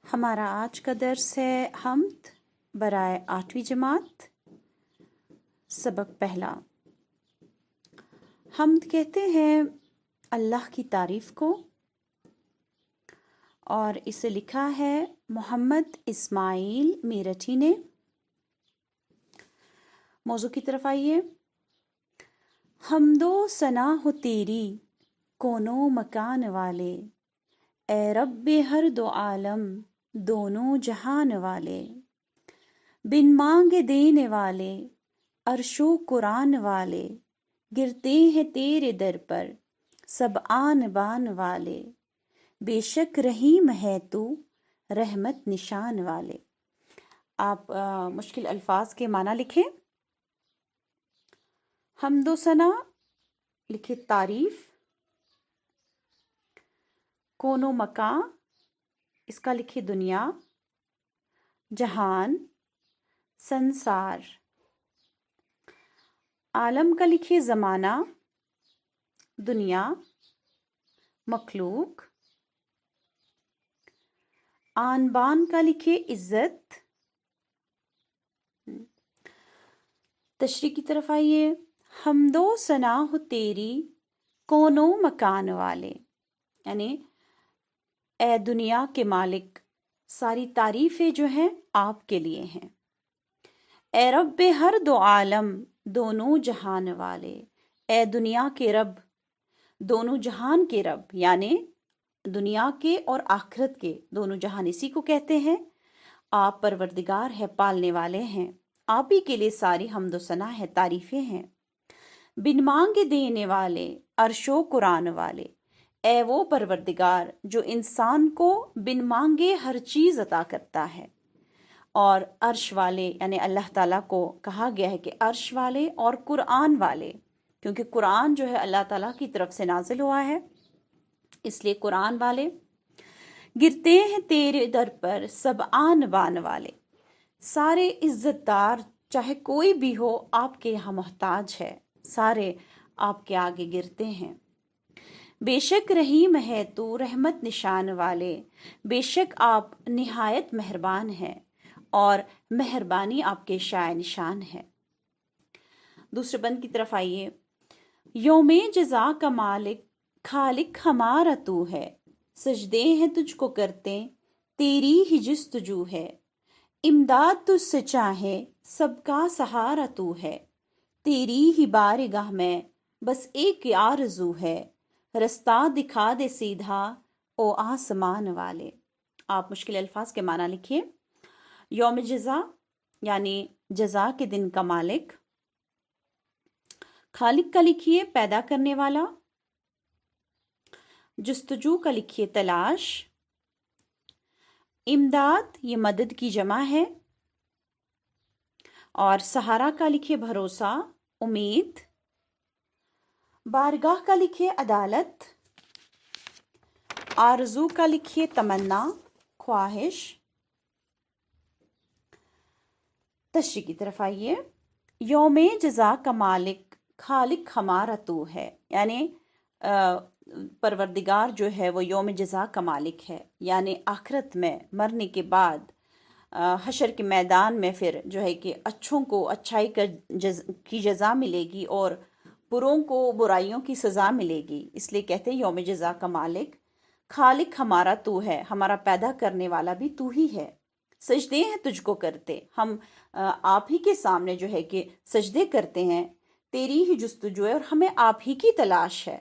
ہمارا آج کا درس ہے حمد برائے 8ویں جماعت، سبق پہلا۔ حمد کہتے ہیں اللہ کی تعریف کو، اور اسے لکھا ہے محمد اسماعیل میرٹھی نے۔ موضوع کی طرف آئیے۔ حمد و ثنا ہو تیری کونوں مکان والے، اے رب ہر دو عالم دونوں جہان والے، بن مانگ دینے والے عرش و قرآن والے، گرتے ہیں تیرے در پر سب آن بان والے، بے شک رحیم ہے تو رحمت نشان والے۔ آپ مشکل الفاظ کے معنی لکھیں۔ حمد و ثنا لکھے تعریف، کون و مکان اس کا لکھے دنیا، جہان سنسار، عالم کا لکھے زمانہ، دنیا مخلوق، آن بان کا لکھے عزت۔ تشریح کی طرف آئیے۔ حمد و ثنا ہو تیری کونوں مکان والے، یعنی اے دنیا کے مالک، ساری تعریفیں جو ہیں آپ کے لیے ہیں۔ اے رب ہر دو عالم دونوں جہان والے، اے دنیا کے رب، دونوں جہان کے رب، یعنی دنیا کے اور آخرت کے دونوں جہان اسی کو کہتے ہیں۔ آپ پروردگار ہے، پالنے والے ہیں، آپ ہی کے لیے ساری حمد و ثنا ہے، تعریفیں ہیں۔ بن مانگے دینے والے عرش و قرآن والے، اے وہ پروردگار جو انسان کو بن مانگے ہر چیز عطا کرتا ہے، اور عرش والے یعنی اللہ تعالیٰ کو کہا گیا ہے کہ عرش والے اور قرآن والے، کیونکہ قرآن جو ہے اللہ تعالیٰ کی طرف سے نازل ہوا ہے، اس لیے قرآن والے۔ گرتے ہیں تیرے در پر سب آن بان والے، سارے عزت دار چاہے کوئی بھی ہو آپ کے یہاں محتاج ہے، سارے آپ کے آگے گرتے ہیں۔ بے شک رحیم ہے تو رحمت نشان والے، بے شک آپ نہایت مہربان ہیں اور مہربانی آپ کے شائع نشان ہے۔ دوسرے بند کی طرف آئیے۔ یوم جزا کا مالک خالق ہمارا تو ہے، سجدے ہیں تجھ کو کرتے تیری ہی جستجو ہے، امداد تجھ سے چاہے سب کا سہارا تو ہے، تیری ہی بارگاہ میں بس ایک آرزو ہے، رستہ دکھا دے سیدھا او آسمان والے۔ آپ مشکل الفاظ کے معنی لکھیے۔ یوم جزا یعنی جزا کے دن کا مالک، خالق کا لکھیے پیدا کرنے والا، جستجو کا لکھیے تلاش، امداد یہ مدد کی جمع ہے، اور سہارا کا لکھیے بھروسہ امید، بارگاہ کا لکھیے عدالت، آرزو کا لکھیے تمنا خواہش۔ تشریح کی طرف آئیے۔ یوم جزا کا مالک خالق ہمارا تو ہے، یعنی پروردگار جو ہے وہ یوم جزا کا مالک ہے، یعنی آخرت میں مرنے کے بعد حشر کے میدان میں پھر جو ہے کہ اچھوں کو اچھائی کی جزا ملے گی اور بروں کو برائیوں کی سزا ملے گی، اس لیے کہتے ہیں یوم جزا کا مالک خالق ہمارا تو ہے، ہمارا پیدا کرنے والا بھی تو ہی ہے، سجدے ہیں تجھ کو کرتے، ہم آپ ہی کے سامنے جو ہے کہ سجدے کرتے ہیں، تیری ہی جستجو ہے اور ہمیں آپ ہی کی تلاش ہے،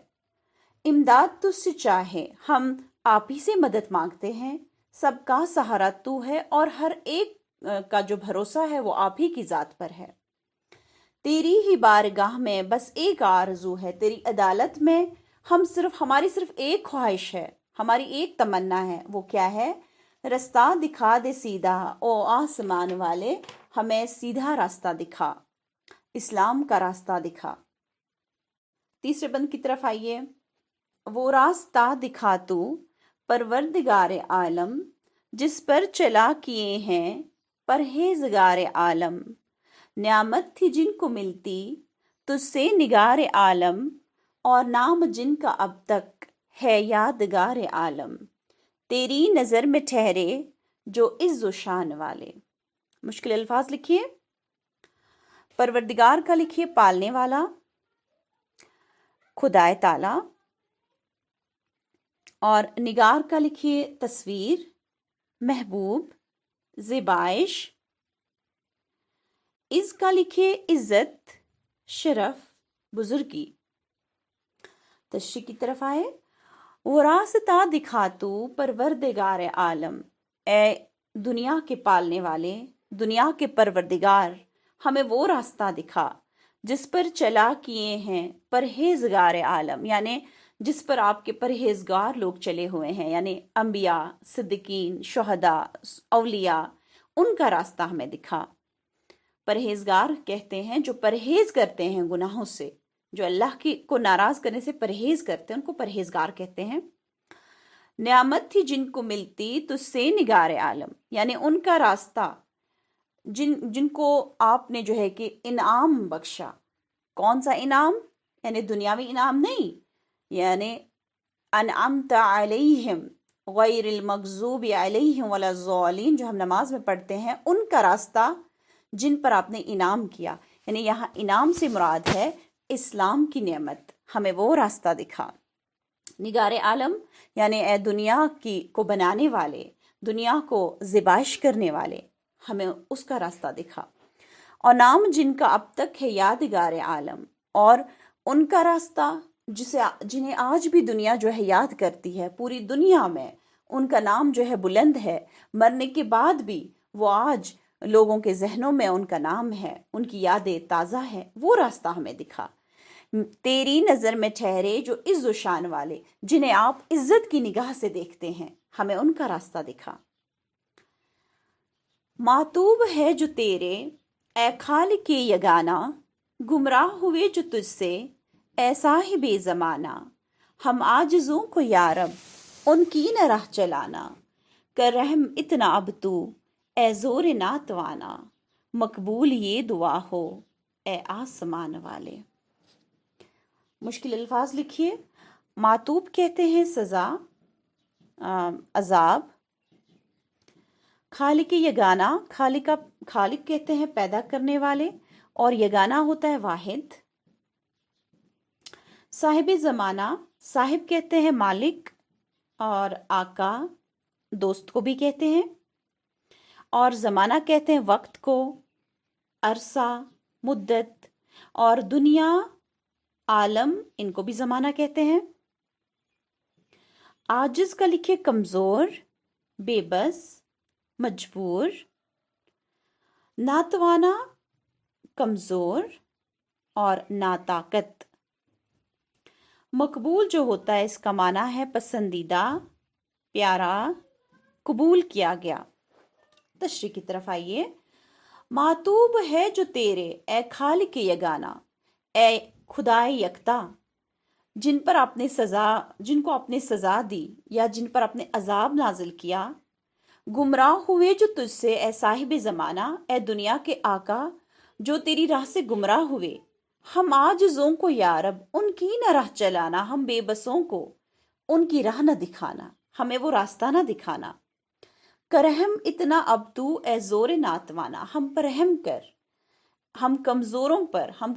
امداد تجھ سے چاہے ہم آپ ہی سے مدد مانگتے ہیں، سب کا سہارا تو ہے اور ہر ایک کا جو بھروسہ ہے وہ آپ ہی کی ذات پر ہے، تیری ہی بارگاہ میں بس ایک آرزو ہے، تیری عدالت میں ہماری صرف ایک خواہش ہے، ہماری ایک تمنا ہے، وہ کیا ہے؟ رستہ دکھا دے سیدھا او آسمان والے، ہمیں سیدھا راستہ دکھا، اسلام کا راستہ دکھا۔ تیسرے بند کی طرف آئیے۔ وہ راستہ دکھا تو پروردگار عالم، جس پر چلا کیے ہیں پرہیزگار عالم، نعمت تھی جن کو ملتی تجھ سے نگار عالم، اور نام جن کا اب تک ہے یادگار عالم، تیری نظر میں ٹھہرے جو عز و شان والے. مشکل الفاظ لکھیے. پروردگار کا لکھیے پالنے والا، خدائے تعالی، اور نگار کا لکھیے تصویر، محبوب، زیبائش. اس کا لکھیے عزت، شرف، بزرگی. تشریح کی طرف آئے. وہ راستہ دکھا تو پروردگار عالم، اے دنیا کے پالنے والے، دنیا کے پروردگار، ہمیں وہ راستہ دکھا جس پر چلا کیے ہیں پرہیزگار عالم، یعنی جس پر آپ کے پرہیزگار لوگ چلے ہوئے ہیں، یعنی انبیاء، صدیقین، شہداء، اولیاء، ان کا راستہ ہمیں دکھا. پرہیزگار کہتے ہیں جو پرہیز کرتے ہیں گناہوں سے، جو اللہ کو ناراض کرنے سے پرہیز کرتے ہیں، ان کو پرہیزگار کہتے ہیں. نعمت تھی جن کو ملتی تجھ سے نگار عالم، یعنی ان کا راستہ جن کو آپ نے جو ہے کہ انعام بخشا. کون سا انعام؟ یعنی دنیاوی انعام نہیں، یعنی انعمت علیہم غیر المغضوب علیہم ولا الضالین، جو ہم نماز میں پڑھتے ہیں، ان کا راستہ جن پر آپ نے انعام کیا. یعنی یہاں انعام سے مراد ہے اسلام کی نعمت. ہمیں وہ راستہ دکھا. نگار عالم یعنی اے دنیا کو بنانے والے، دنیا کو زیبائش کرنے والے، ہمیں اس کا راستہ دکھا. اور نام جن کا اب تک ہے یادگار عالم، اور ان کا راستہ جنہیں آج بھی دنیا جو ہے یاد کرتی ہے، پوری دنیا میں ان کا نام جو ہے بلند ہے. مرنے کے بعد بھی وہ آج لوگوں کے ذہنوں میں ان کا نام ہے، ان کی یادیں تازہ ہے. وہ راستہ ہمیں دکھا. تیری نظر میں ٹھہرے جو عز و شان والے، جنہیں آپ عزت کی نگاہ سے دیکھتے ہیں، ہمیں ان کا راستہ دکھا. معتوب ہے جو تیرے اے خالق یگانہ، گمراہ ہوئے جو تجھ سے اے صاحب زمانہ. ہم عاجزوں کو یا رب ان کی نہ راہ چلانا، کر رحم اتنا اب تو اے زور ناتوانا. مقبول یہ دعا ہو اے آسمان والے. مشکل الفاظ لکھیے. معتوب کہتے ہیں سزا، عذاب. خالق یگانہ، خالق کہتے ہیں پیدا کرنے والے، اور یگانہ ہوتا ہے واحد. صاحب زمانہ، صاحب کہتے ہیں مالک، اور آقا دوست کو بھی کہتے ہیں. اور زمانہ کہتے ہیں وقت کو، عرصہ، مدت. اور دنیا، عالم، ان کو بھی زمانہ کہتے ہیں. عاجز کا لکھے کمزور، بے بس، مجبور. ناتوانا کمزور اور ناطاقت. مقبول جو ہوتا ہے اس کا معنی ہے پسندیدہ، پیارا، قبول کیا گیا. تشریح کی طرف آئیے. معتوب ہے جو تیرے اے خالق یگانہ، اے خدائے یکتا، جن کو آپ نے سزا دی یا جن پر آپ نے عذاب نازل کیا. گمراہ ہوئے جو تجھ سے اے صاحب زمانہ، اے دنیا کے آقا جو تیری راہ سے گمراہ ہوئے. ہم عاجزوں کو یا رب ان کی نہ راہ چلانا، ہم بے بسوں کو ان کی راہ نہ دکھانا، ہمیں وہ راستہ نہ دکھانا. کرہم اتنا اب تو اے زور ناتوانا، ہم پر رحم کر، ہم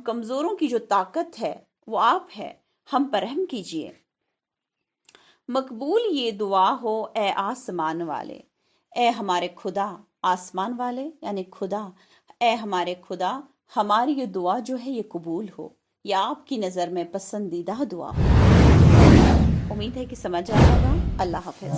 کمزوروں کی جو طاقت ہے وہ آپ ہے، ہم پر رحم کیجئے. مقبول یہ دعا ہو اے آسمان والے، اے ہمارے خدا. آسمان والے یعنی خدا. اے ہمارے خدا، ہماری یہ دعا جو ہے یہ قبول ہو، یا آپ کی نظر میں پسندیدہ دعا ہو. امید ہے کہ سمجھ آیا ہوگا. اللہ حافظ.